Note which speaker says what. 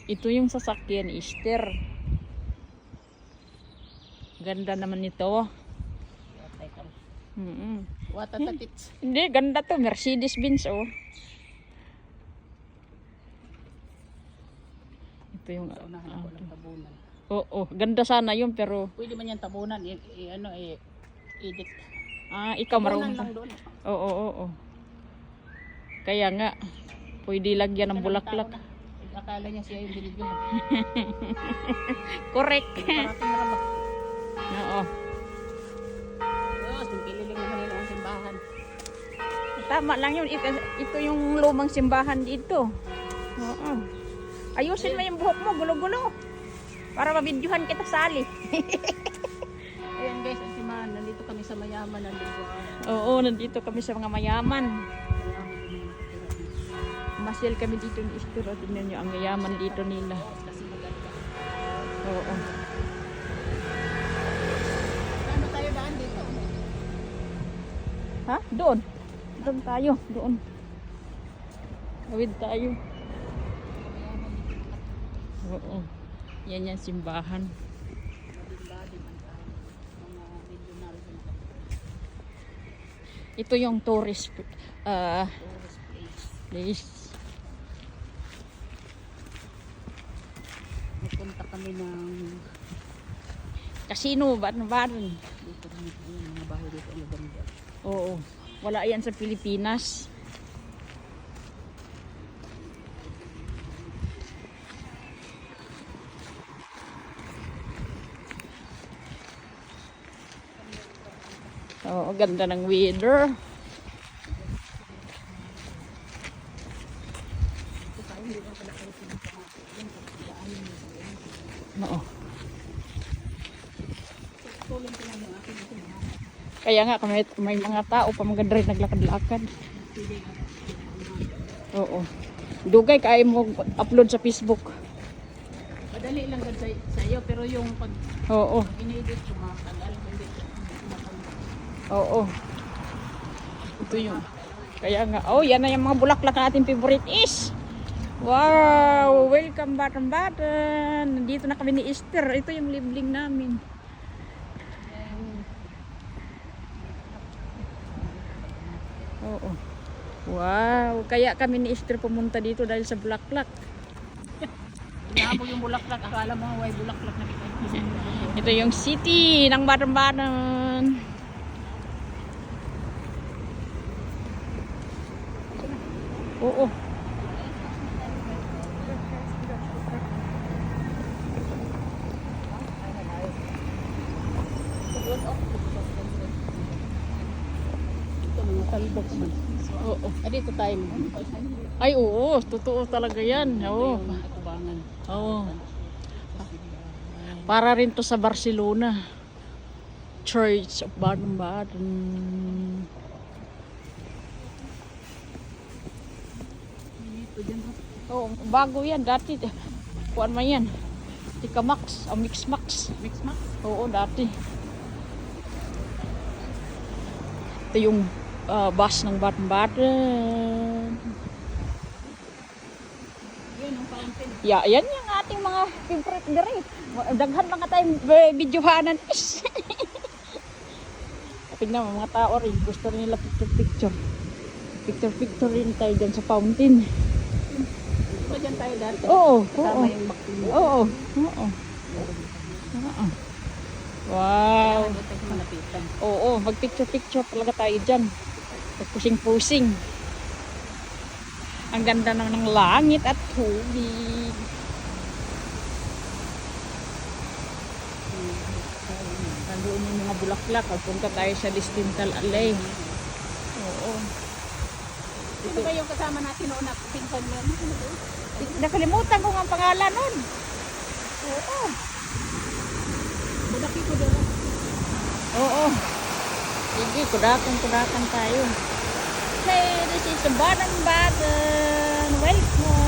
Speaker 1: Ito yung sasakyan Easter. Ganda naman ito.
Speaker 2: What a tatits.
Speaker 1: Hindi, ganda to. Mercedes-Benz, oh. Ito yung...
Speaker 2: Unahan ako ng tabunan.
Speaker 1: Oo, ganda sana yun, pero...
Speaker 2: Pwede man yan tabunan. Edit.
Speaker 1: Ikaw
Speaker 2: Tabunan
Speaker 1: marunong.
Speaker 2: lang doon.
Speaker 1: Oo. Kaya nga, pwede lagyan ng bulaklak.
Speaker 2: Akala niya siya yung binigyan.
Speaker 1: Correct.
Speaker 2: Parating na lang.
Speaker 1: Oo.
Speaker 2: Pililing naman nila ang simbahan.
Speaker 1: Tama lang yun. Ito yung lumang simbahan dito. Oo. Ayusin mo yung buhok mo, gulo-gulo. Para mabidyohan kita sali.
Speaker 2: Ayan guys, ang simbahan. Nandito kami sa mayaman.
Speaker 1: Oo, nandito kami sa mga mayaman. Masyal kami dito ni Easter. Tingnan nyo ang mayaman dito nila. Oo.
Speaker 2: Ano tayo daan dito?
Speaker 1: Ha? Doon. Doon tayo. Doon. Gawid tayo. Oo. Yan yung simbahan. Ito yung tourist place.
Speaker 2: Nagpunta kami ng
Speaker 1: Casino, Baron.
Speaker 2: dito kami. Ayan, mga bahay dito. Ang ganda.
Speaker 1: Oo. Wala yan sa Pilipinas. Oo, ganda ng weather. Oo. Kaya nga may mga tao pa maganda rin naglakad-lakad. Oo. Dugay kaya mo upload sa Facebook.
Speaker 2: Madali lang sa iyo, pero yung pag
Speaker 1: Oo.
Speaker 2: in-edit, tumatagal. Hindi.
Speaker 1: Oo. Ito yung. Kaya nga, yan na yung mga bulaklak na ating favorite is. Wow! Welcome Baton. Nandito na kami ni Easter. Ito yung libling namin. Oo. Wow! Kaya kami ni Easter pumunta dito dahil sa bulaklak.
Speaker 2: Inaabog yung bulaklak. Akala mo may bulaklak na kita.
Speaker 1: Ito yung city ng Baton. Oo.
Speaker 2: Ito mga talbok man.
Speaker 1: Oo.
Speaker 2: Dito tayo mo.
Speaker 1: Ay, oo. Totoo talaga yan. Oo.
Speaker 2: Yung atubangan.
Speaker 1: Oo. Para rin to sa Barcelona. Church of Baton.
Speaker 2: Dito dyan.
Speaker 1: Oo, bago yan. Dati, kuan man yan. Tika Max, o Mix Max.
Speaker 2: Mix max.
Speaker 1: Oo, dati. Ito yung bus ng Baton.
Speaker 2: Yun ang fountain.
Speaker 1: Yan yung ating mga favorite dere. Daghan mga tayong videohanan is. Tignan mo, mga tao rin. Gusto rin nila picture. Picture rin tayo dyan sa fountain.
Speaker 2: Diba dyan tayo dati?
Speaker 1: Oo.
Speaker 2: Kasama yung baktin.
Speaker 1: Oo. Wow.
Speaker 2: Dito tayo malapitan.
Speaker 1: Oo, mag-picture talaga tayo dyan. Pusing-pusing. Ang ganda naman ng langit at tubig. Nandoon yung mga bulaklak. Punta tayo sa Distintal Alley. Oo.
Speaker 2: Sino ba yung kasama natin noon na pinsan mo?
Speaker 1: Nakalimutan ko nga ang pangalan nun. Oo.
Speaker 2: Budaki ko doon.
Speaker 1: Oo. Sige, kudakan tayo. Hey, this is the Baton. Welcome.